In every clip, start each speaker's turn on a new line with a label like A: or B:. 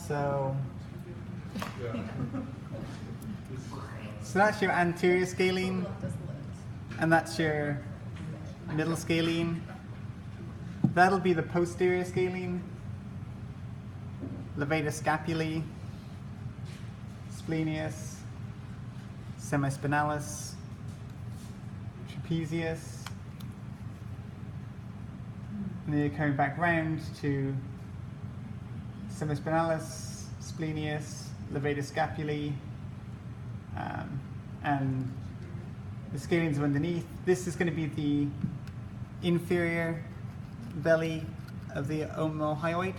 A: So that's your anterior scalene, and that's your middle scalene. That'll be the posterior scalene, levator scapulae, splenius, semispinalis, trapezius, and then you're coming back round to semispinalis, splenius, levator scapulae, and the scalenes are underneath. This is going to be the inferior belly of the omohyoid.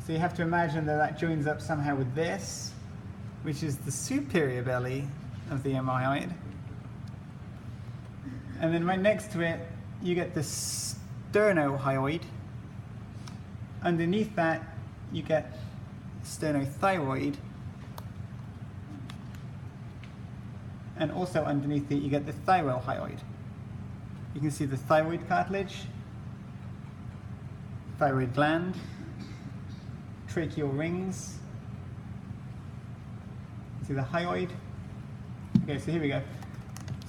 A: So you have to imagine that that joins up somehow with this, which is the superior belly of the omohyoid. And then right next to it, you get the sternohyoid. Underneath that, you get sternothyroid. And also underneath it, you get the thyrohyoid. You can see the thyroid cartilage, thyroid gland, tracheal rings. See the hyoid? Okay, so here we go.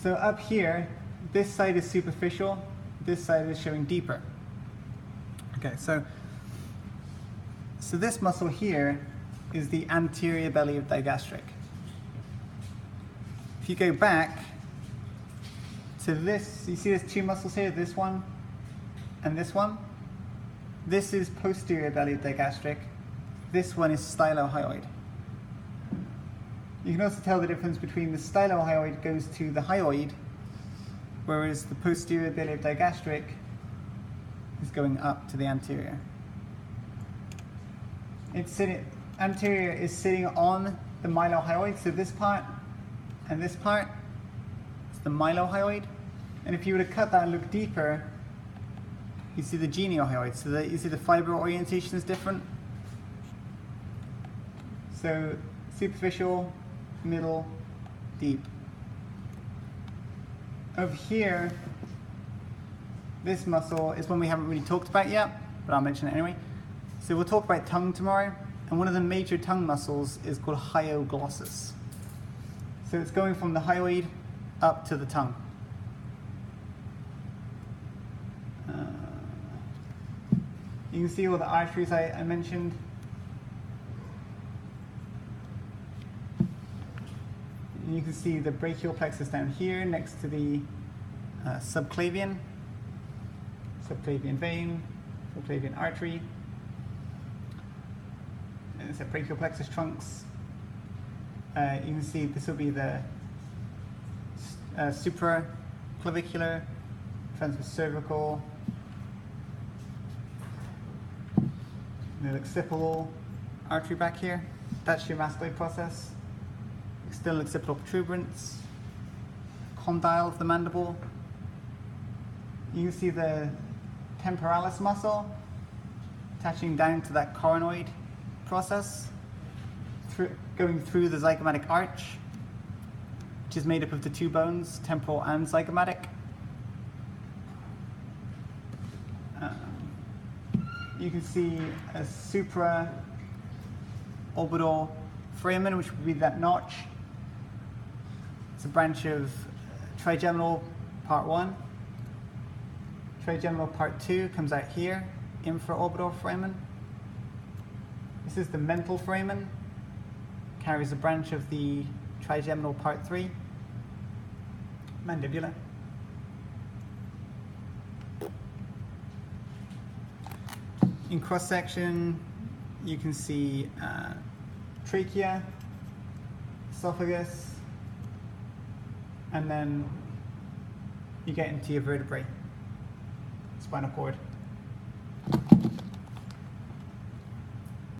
A: So up here, this side is superficial, this side is showing deeper. Okay, so this muscle here is the anterior belly of digastric. If you go back to this, you see there's two muscles here, this one and this one. This is posterior belly of digastric. This one is stylohyoid. You can also tell the difference between the stylohyoid goes to the hyoid, whereas the posterior belly of digastric is going up to the anterior. Anterior is sitting on the mylohyoid, so this part and this part is the mylohyoid. And if you were to cut that and look deeper, you see the geniohyoid, so that you see the fiber orientation is different. So superficial, middle, deep. Over here, this muscle is one we haven't really talked about yet, but I'll mention it anyway. So we'll talk about tongue tomorrow, and one of the major tongue muscles is called hyoglossus. So it's going from the hyoid up to the tongue. You can see all the arteries I mentioned. And you can see the brachial plexus down here next to the subclavian vein, subclavian artery. And it's a brachial plexus trunks. You can see this will be the supraclavicular, transverse cervical, the occipital artery back here. That's your mastoid process. External occipital protuberance, condyle of the mandible. You can see the temporalis muscle attaching down to that coronoid process, going through the zygomatic arch, which is made up of the two bones, temporal and zygomatic. You can see a supraorbital foramen, which would be that notch. It's a branch of trigeminal part 1. Trigeminal part 2 comes out here, infraorbital foramen. This is the mental foramen, carries a branch of the trigeminal part 3, mandibula. In cross section, you can see trachea, esophagus, and then you get into your vertebrae, spinal cord.